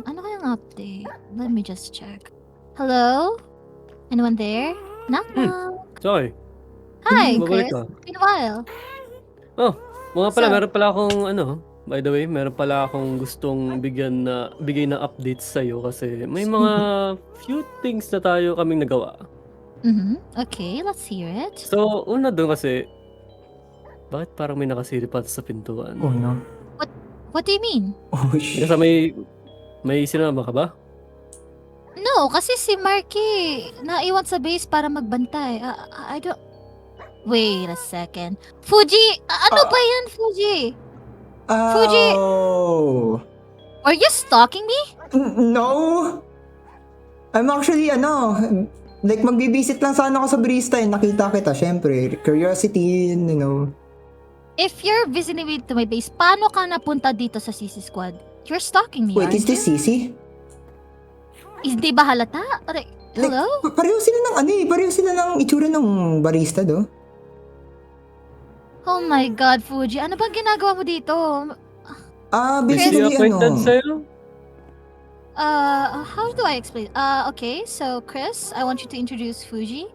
Ano kayang update? Let me just check. Hello? Anyone there? Knock Hmm. knock. Sorry. Hi, Babalik Chris. ka. It's been a while. Oh, mga pala, So, meron pala akong by the way, meron pala akong gustong bigay na updates sa'yo kasi may mga few things na tayo kaming nagawa. okay, let's hear it. So, una doon kasi, bakit parang may nakasilip pa sa pintuan? Oh no. What do you mean? Oh Kasi shit. may sinama ka ba? No, kasi si Marky naiwan sa base para magbantay. I don't... Wait a second. Fuji! Ano ba yan, Fuji? Fuji! Oh. Are you stalking me? No. I'm actually like magbibisit lang sana ako sa barista nakita kita, syempre. Curiosity, you know. If you're visiting me to my base, paano ka napunta dito sa CC Squad? You're stalking me, Wait, aren't is this you? Sisi? Hindi ba halata? Hello? Pareho sila ng pareho sila ng itsura ng barista do. Oh my God, Fuji. Ano bang ginagawa mo dito? Is he Basically acquainted sa'yo? How do I explain? Okay, so Chris, I want you to introduce Fuji.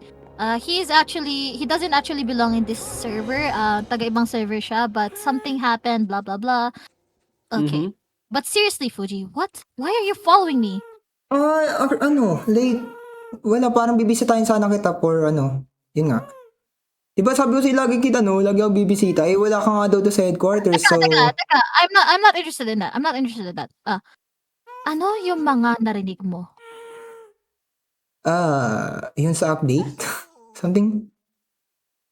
He doesn't actually belong in this server. Taga-ibang server siya, but something happened, blah, blah, blah. Okay. But seriously, Fuji, what? Why are you following me? Late. Wala, parang bibisitahin sana kita for yun nga. Diba sabi ko lagi lagi ako bibisita. Wala ka nga daw doon sa headquarters, so... Teka. I'm not interested in that. I'm not interested in that. Ano yung mga narinig mo? Yun sa update? Something?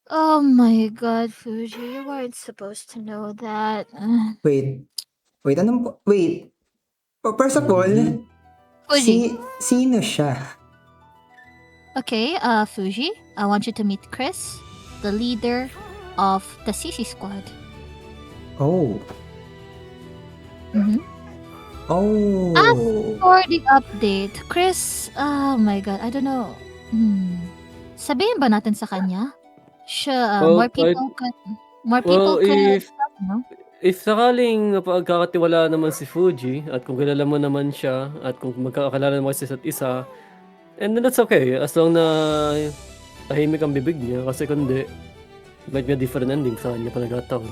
Oh my God, Fuji, you weren't supposed to know that. Wait. First of all, Fuji. sino siya? Okay, Fuji, I want you to meet Chris, the leader of the CC Squad. Oh. Oh. For the update, Chris, oh my God, I don't know. Sabihin ba natin sa kanya? More people could, if sakaling napagkakatiwala naman si Fuji at kung kilala mo naman siya at kung magkakakilala naman sa isa't isa, and then that's okay as long na tahimik ang bibig niya kasi kundi might be a different ending sa kanya pa nagkataon.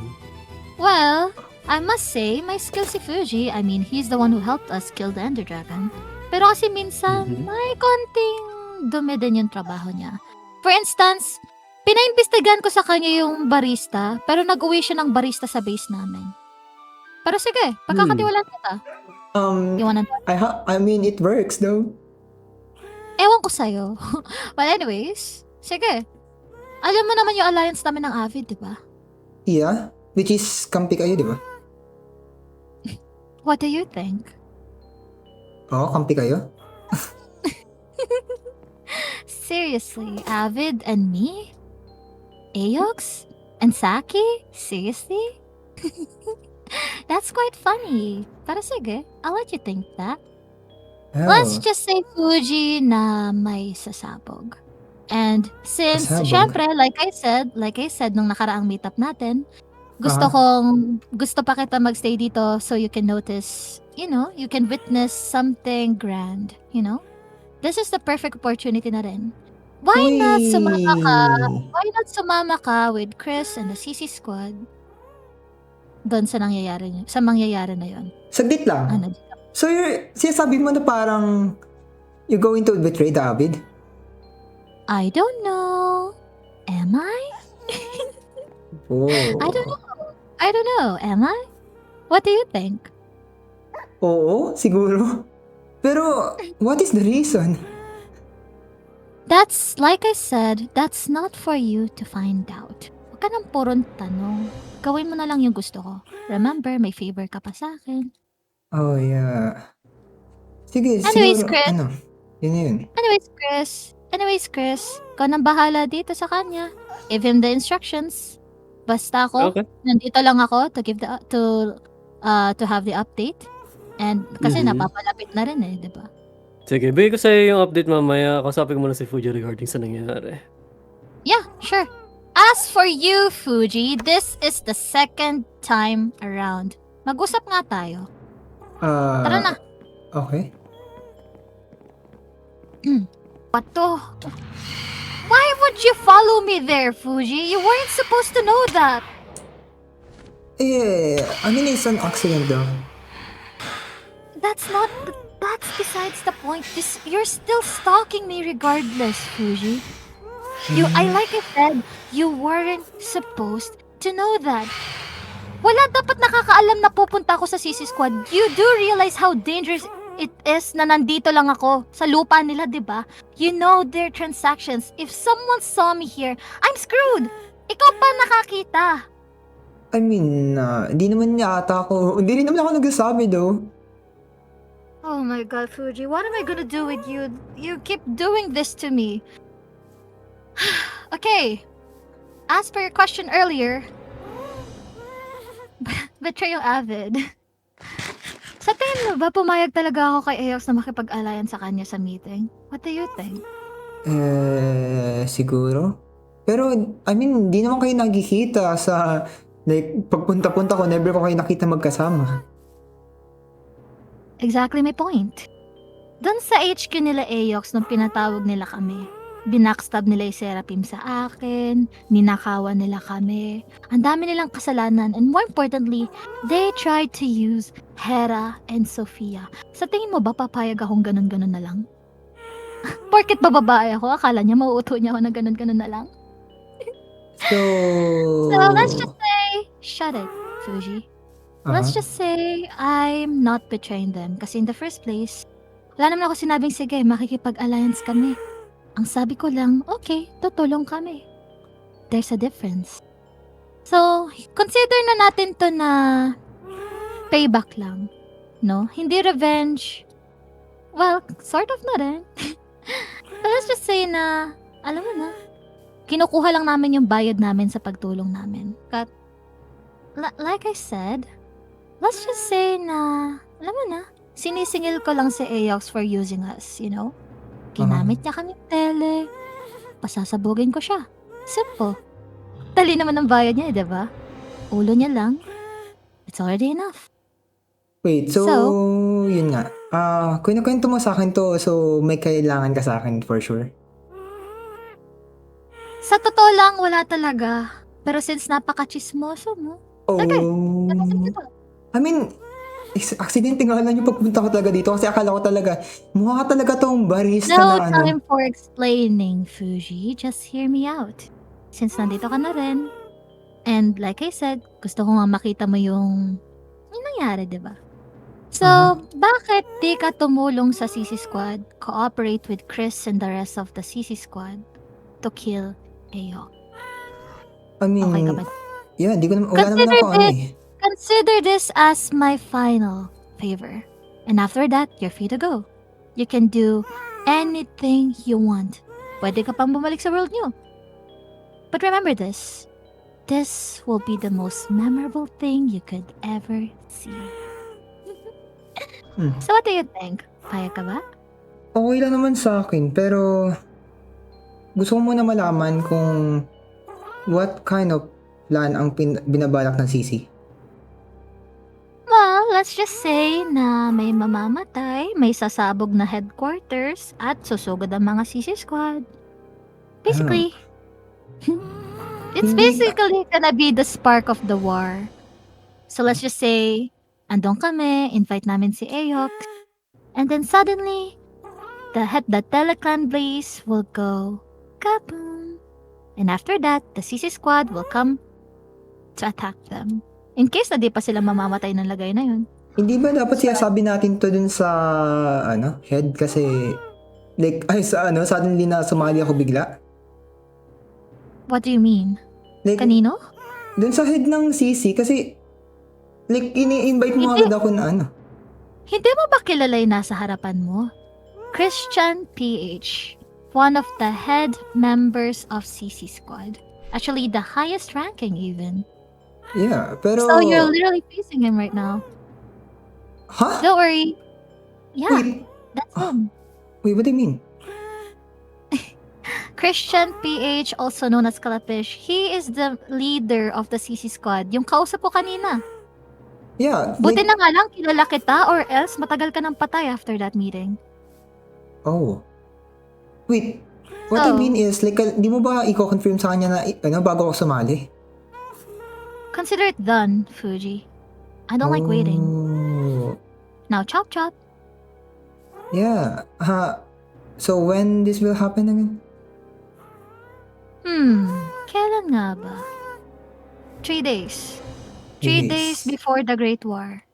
Well, I must say, my skill si Fuji. I mean, he's the one who helped us kill the Ender Dragon. Pero kasi minsan, may konting dumi din yung trabaho niya. For instance, pinaimbestigahan ko sa kanya yung barista, pero nag-uwi siya ng barista sa base namin. Pero sige, pagkakatiwalaan kita. I mean, it works though. Ewan ko sa'yo. Well, anyways, sige. Alam mo naman yung alliance namin ng Avid, di ba? Yeah, which is kampi kayo, di ba? What do you think? Oo, kampi kayo? Seriously, Avid and me? Aox? And Saki? Seriously? That's quite funny. Pero sige, I'll let you think that. Oh. Let's just say Fuji na may sasabog. And since, syempre, like I said nung nakaraang meetup natin, gusto pa kita magstay dito so you can notice, you can witness something grand, This is the perfect opportunity na rin. Why not sumama ka with Chris and the CC Squad doon sa mangyayari na yon? Saglit lang. So, sinasabi mo na parang you're going to betray David? I don't know. Am I? Oh. I don't know. Am I? What do you think? Oo, siguro. Pero, what is the reason? That's, like I said, that's not for you to find out. Huwag ka nang purong tanong. Gawin mo na lang yung gusto ko. Remember, may favor ka pa sa akin. Oh, yeah. Sige, Anyways, siguro, Chris. Yun. Anyways, Chris, ikaw nang bahala dito sa kanya. Give him the instructions. Basta ako, nandito lang ako to give to have the update. And kasi napapalapit na rin di ba? Sige, bigay ko sa'yo yung update mamaya. Kausapin ko muna si Fuji regarding sa nangyayari. Yeah, sure. As for you, Fuji, this is the second time around. Mag-usap nga tayo. Tara na. Okay. What to? Why would you follow me there, Fuji? You weren't supposed to know that. I mean, it's an accident though. That's besides the point. You're still stalking me regardless, Fuji. Like I said, you weren't supposed to know that. Wala dapat nakakaalam na pupunta ako sa CC Squad. You do realize how dangerous it is na nandito lang ako sa lupa nila, di ba? You know their transactions. If someone saw me here, I'm screwed. Ikaw pa nakakita. I mean, hindi naman ako nagsasabi though. Oh my god, Fuji, what am I gonna do with you? You keep doing this to me. Okay. As per your question earlier, Betrayal Avid. Sa tingin mo ba pumayag talaga ako kay Aox na makipag-alliance sa kanya sa meeting? What do you think? Siguro. Pero, I mean, hindi naman kayo nagkikita sa, like, pagpunta-punta ko, never ko kayo nakita magkasama. Exactly my point. Doon sa HQ nila Aox nung pinatawag nila kami, binackstab nila yung Seraphim sa akin, ninakawan nila kami, ang dami nilang kasalanan, and more importantly, they tried to use Hera and Sophia. Sa tingin mo ba papayag akong ganun-ganun na lang? Porket ba babae ako, akala niya mauuto niya ako na ganun-ganun na lang? So let's just say, shut it, Fuji. Let's just say I'm not betraying them kasi in the first place, wala naman ako sinabing sige, makikipag-alliance kami. Ang sabi ko lang, okay, tutulong kami. There's a difference. So, consider na natin to na payback lang. No? Hindi revenge. Well, sort of na rin. But let's just say na, alam mo na, kinukuha lang namin yung bayad namin sa pagtulong namin. Like I said, let's just say na, alam mo na, sinisingil ko lang si Aox for using us, you know? Ginamit niya kami tele, pasasabugin ko siya. Simple. Dali naman ang bayad niya, diba? Ulo niya lang. It's already enough. Wait, so yun nga. Kwento mo sa akin to, so may kailangan ka sa akin for sure. Sa totoo lang, wala talaga. Pero since napaka-chismoso mo, okay. I mean, aksidente nga lang yung pagpunta ko talaga dito kasi akala ko talaga, mukha ka talaga tong barista no na time for explaining, Fuji. Just hear me out. Since nandito ka na rin, and like I said, gusto ko nga makita mo yung nangyari, diba? So, bakit di ka tumulong sa CC Squad, cooperate with Chris and the rest of the CC Squad to kill Aox? I mean, Okay ka ba? yeah, wala naman ako Consider this as my final favor. And after that, you're free to go. You can do anything you want. Pwede ka pang bumalik sa world nyo. But remember this. This will be the most memorable thing you could ever see. So what do you think? Payag ka ba? Okay lang naman sa akin, pero gusto ko muna malaman kung what kind of plan ang binabalak ng CC. Well, let's just say na may mamamatay, may sasabog na headquarters, at susugod ang mga CC Squad. Basically, it's basically gonna be the spark of the war. So let's just say, andun kami, invite namin si Aox, and then suddenly, the Teleclan blaze will go kaboom. And after that, the CC Squad will come to attack them. In case na di pa sila mamamatay ng lagay na yun. Hindi ba dapat siyasabi natin to dun sa head kasi like suddenly na sumali ako bigla? What do you mean? Like, Kanino? dun sa head ng CC kasi like ini-invite mo agad ako na Hindi mo ba kilala yung nasa harapan mo? Christian PH, one of the head members of CC Squad. Actually, the highest ranking even. Yeah, pero So you're literally facing him right now. Huh? Don't worry. Yeah, Wait, that's him. what do you mean? Christian PH, also known as Kalapish, he is the leader of the CC Squad. Yung kausap ko kanina. Yeah, Buti like, na nga lang kilala kita or else matagal ka nang patay after that meeting. oh. Wait, what I So, mean is, like, di mo ba i-confirm sa kanya na, bago ako sumali? consider it done, Fuji. I don't like waiting. Oh, Now chop chop. yeah. So when this will happen again? Kailan nga ba? 3 days. 3 days before the Great War.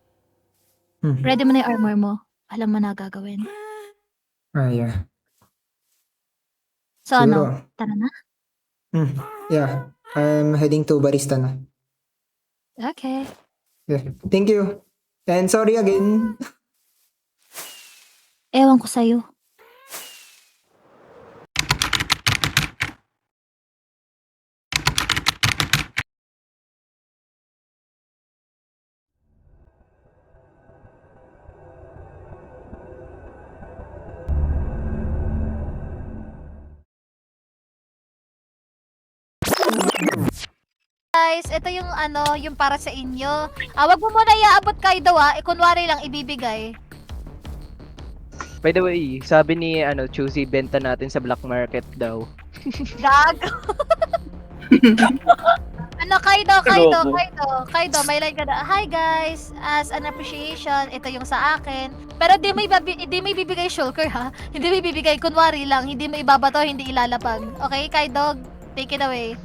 Hmm. Ready mo na yung armor mo. Alam mo na gagawin. Yeah. So Siguro. ano, tara na? Yeah, I'm heading to barista na. Okay. Yeah. Thank you. And sorry again. Ewan ko sa'yo. Guys, ito yung yung para sa inyo. Wag mo muna iaabot Kaido kunwari lang ibibigay. By the way, sabi ni Choosy, benta natin sa black market daw. Gago. Kaido, may line ka na. Hi guys, as an appreciation, ito yung sa akin. Pero di mo ibibigay shulker ha. Hindi mo ibibigay, kunwari lang, hindi mo ibabato, hindi ilalapag. Okay, Kaido, take it away.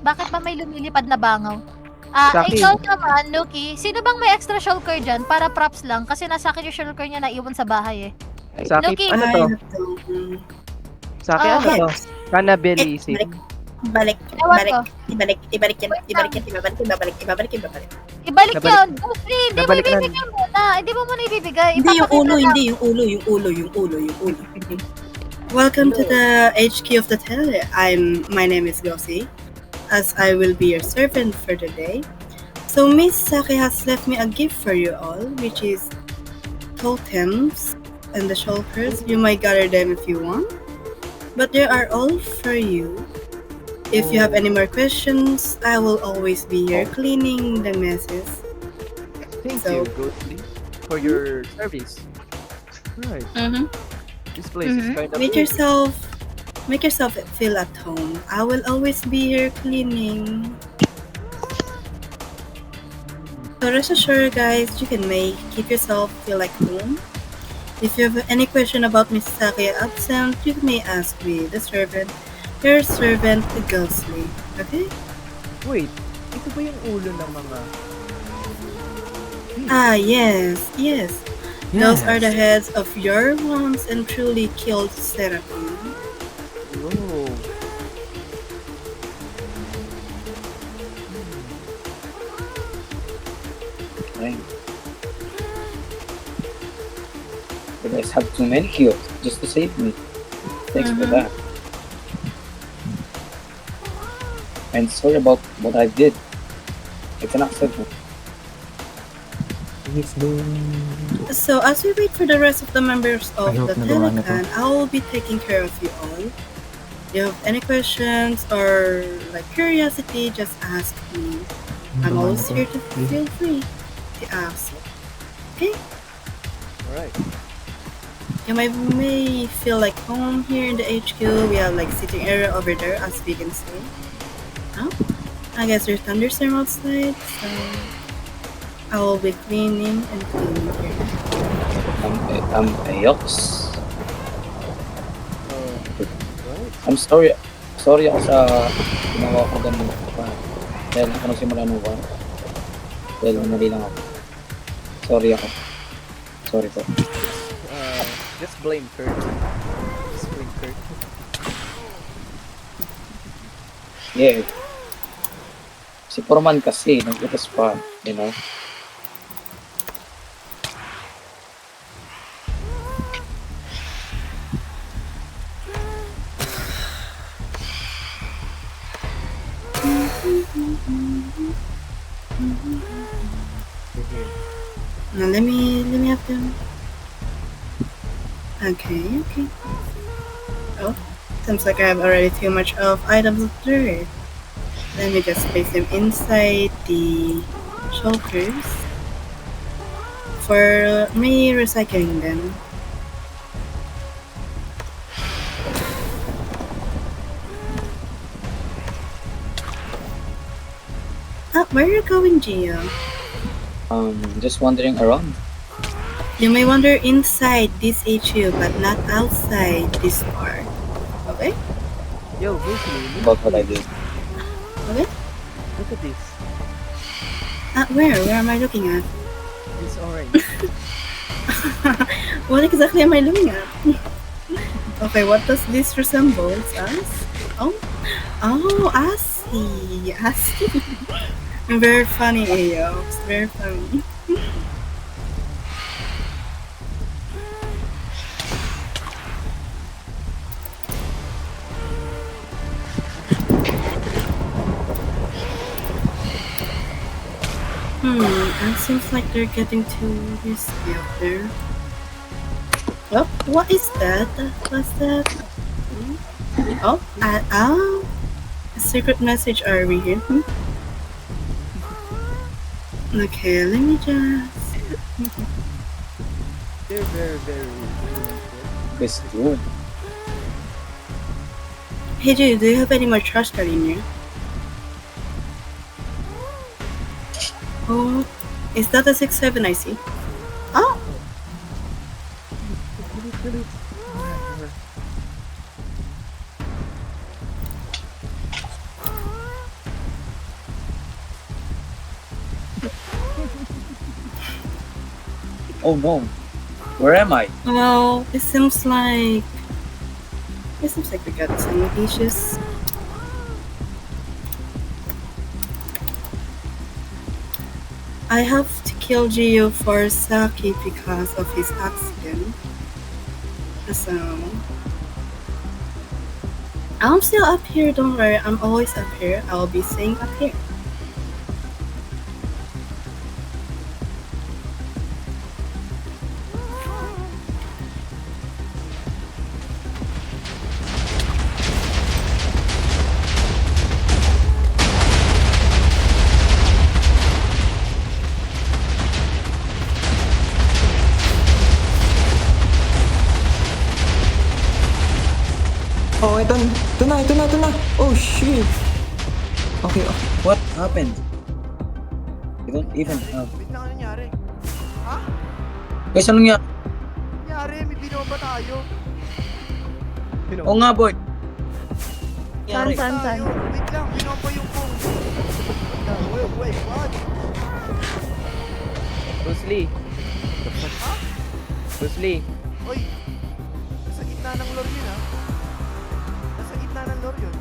Bakit ba may lumilipad na bangaw? Saki. Ikaw naman, Nuki, sino bang may extra shulker dyan? Para props lang, kasi nasa akin yung shulker niya na iwan sa bahay eh. Saki, Nuki. ano to? Saki, ano to? Cannibalism. Balik. Ewan ko. Ibalik yan. Ibalik. Ibalik Nabalik- yun. Gusti, hindi mo nabalik na. ibibigay muna. Hindi mo muna ibibigay. Hindi yung Ipapakita ulo, lang. hindi yung ulo. Welcome to the HQ of the Tele. My name is Gosi, as I will be your servant for the day. So Miss Saki has left me a gift for you all, which is totems and the shulkers. You might gather them if you want, but they are all for you. If you have any more questions, I will always be here cleaning the messes. Thank So- you, Ghostly, for your service. Right. This place is kind of Make yourself feel at home. I will always be here cleaning. So rest assured, guys, you can keep yourself feel like home. If you have any question about Miss Saki absent, you may ask me, the servant, your servant, the Ghostly. Okay? Wait, ito ba yung ulo ng mga... Yes. Those are the heads of your once and truly killed Seraphim. Oh. Right. You guys have too many kills just to save me. Thanks for that. And sorry about what I did. I cannot accept it. He's doing... So as we wait for the rest of the members of I hope the nagawa niya to. Telecan, I will be taking care of you all. If you have any questions or like curiosity, just ask me. I'm always here to feel free to ask. Alright. You may feel like home here in the HQ. We have like sitting area over there, as we can see. I guess there's thunderstorm outside, so I will be cleaning and cleaning here. Ayos. Right. I'm sorry. Sorry ako sa ginawa ko ganun. Dahil ako nagsimula nung one. Dahil mali lang ako. Sorry ako. Sorry po. Just blame Kurt. Just blame Kurt. Yeah. Si Foreman kasi, nag-itas pa, you know? Now let me have them. Okay. Oh, seems like I have already too much of items of dirt. Let me just place them inside the shoulders. for me recycling them. Where are you going, Gio? Just wandering around. You may wander inside this HU, but not outside this part. Okay? Yo, Goofy, About what I did. Okay? look at this. Where? Where am I looking at? It's orange. What exactly am I looking at? Okay, what does this resemble us? Oh, I see. Very funny, Ayox. Very funny. It seems like they're getting too risky up there. Oh, what is that? What's that? Oh, a secret message, are we here? Okay, let me just... They're very, very It's good. Hey dude, do you have any more trash can in here? Oh, is that a 6-7 I see? Oh! Oh no. Where am I? Well, it seems like we got some issues. I have to kill Gio for Saki because of his accident. So I'm still up here, don't worry, I'm always up here. I'll be staying up here. Oh, ito na. Oh, shit. Okay, oh. What happened? You don't even have... Wait lang, ano nangyari? Ha? Guys, anong nga? Nangyari, may binoba tayo. Oo nga, boy. Saan? Wait lang, binoba yung phone. Wait, what? Bruce Lee. Bruce Lee. Oy, nasa gitna ng lore yun, ha? Nasa gitna ng lore yun.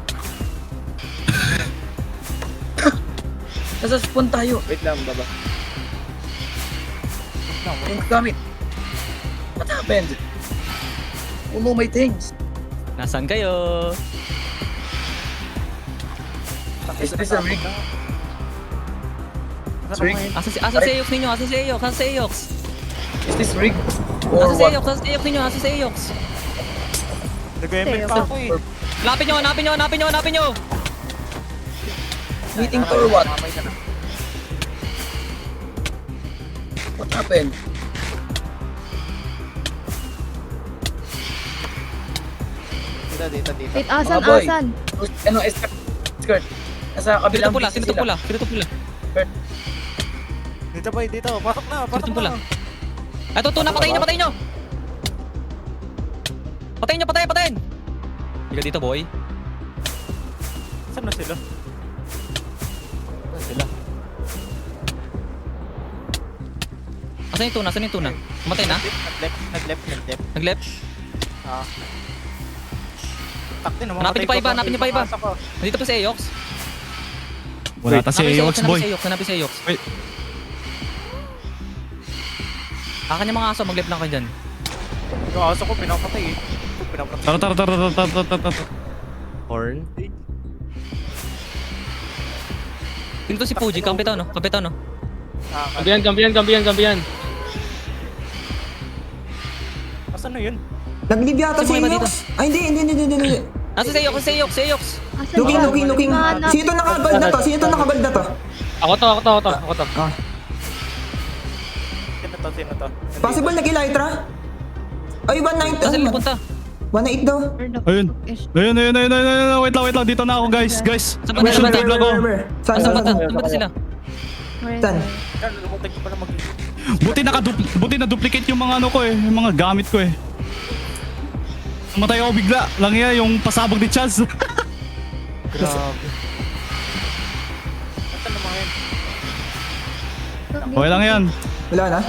Nasa spawn tayo. Wait lang, baba. Things coming. What happened? Oh no, my things. Nasaan kayo? Is this a rig? Rig? Asa si Ayox ninyo? Asa si Ayox? Is this rig? Or Asa si what? Ayox? Asa si Ayox ninyo? Asa si Ayox? Nag-ML pa ako eh. Hanapin nyo! Meeting to or what? What happened? Dito. Wait, asan? Mga boy. Ano, skirt. Nasa Sino kabilang to pula? base Sino to sila. pula? Dito boy, dito. Pasok na. Sino to pula? Ito, patayin nyo! Patayin! Higa dito, boy. Saan na sila? Asan yung tuna? Matay na? Nag-left. Nag-left? Taktin, Hanapin niyo pa iba. Pasok ko. Nandito pa si Ayox. Wala ta si Ayox, boy. Hanapin si Ayox. Wait. Akan yung mga aso, mag-left lang kayo dyan. Yung aso ko, pinapatay eh. Tara. Horn. Dito si Fuji, kampitan no? Gambiyan. Asan na yun? Nag-leave yata si Sino ba dito? Inox. Ay, hindi. Nasa si Ayox. Asan Looking. Hanap. Sino nakabald na to? Ako to. Ah, sino to. Possible nag-Elytra? Ay, 1-9. Saan sila punta? 1-8 daw. Ayun. Wait lang. Dito na ako, guys. Guys, Saan ba mission sila? field ako. Saan? Saan punta? Saan punta sila? Saan? Carl, lumutin ko pala Buti na duplicate yung mga ano ko eh, yung mga gamit ko eh. Namatay ako bigla. Lang yan, yung pasabog ni Chaz. Grabe. Saan naman yun? Okay lang yan. Wala na?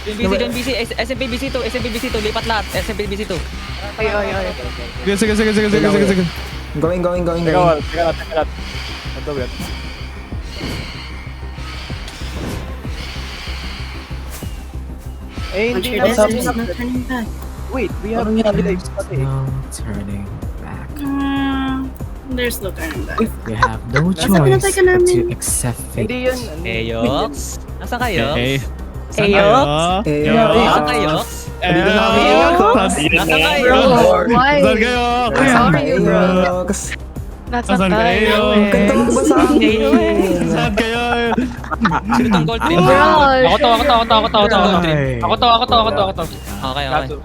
John BC, SMP BC2, lipat lahat, SMP BC2. Sige. Going. Teka lang. Ito, wait. Eh, Once hindi you're na dead, there's no turning back. Wait, we have lives pati. turning back. There's no turning back. You have no Nasa pinatay ka namin. accept Hindi yun. Eyox? Nasaan kayo? Eyox? Nasaan kayo? Dito na kami. Nasaan kayo? Why? Saan kayo? Sorry, bro. Saan kayo? Kanta mo ba sa akin? Saan kayo? Sino tong gold trim? Bro. Ako to. Okay.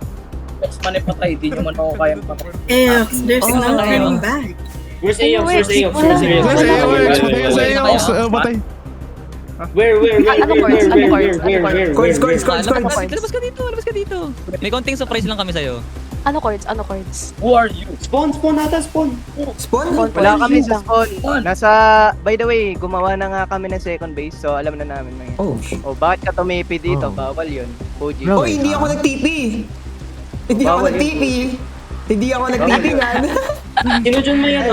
Mas manipatay, di nyo man ako kayang patay. Eox, there's no turning back. Where's Ayox? Where's Ayox? Batay. Coins. Labas ka dito. May konting surprise lang kami sa'yo. Ano chords? Who are you? Spawn? Wala kami sa spawn. By the way, gumawa na nga kami ng second base, so alam na namin na yun. Oh. O, bakit ka tumipi dito? Bawal yun. Fuji. Oh, hindi ako nag-TP. Hindi ako nag-TP nga. Sino dyan may yan?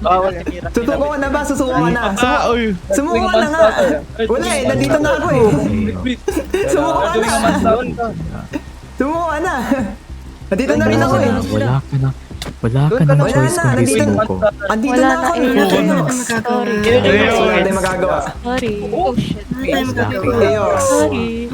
Bawal. Susuko ka na ba? Susuko ka na. Uy. Sumuko ka na nga. Wala eh, nandito na ako eh. Sumuko ka na. Sumuko ka na. Nandito na rin ako eh. Wala ka na choice Wala na, kundi nandito- sumuko. Andito na ako eh. Wala tayong magagawa. Wala tayong magagawa. Sorry. Oh, shit. Wala tayong magagawa. Eox. Sorry.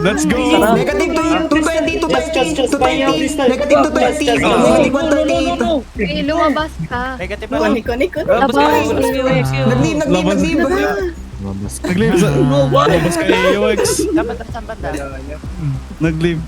Let's go. Negative 220, 220. Negative 220. Negative 138. Okay, lumabas ka. Negative na. Niko. Labas. Nag-leave. Nag-leave. Labas ka Ayox. Dapat saan banda? Nag-leave.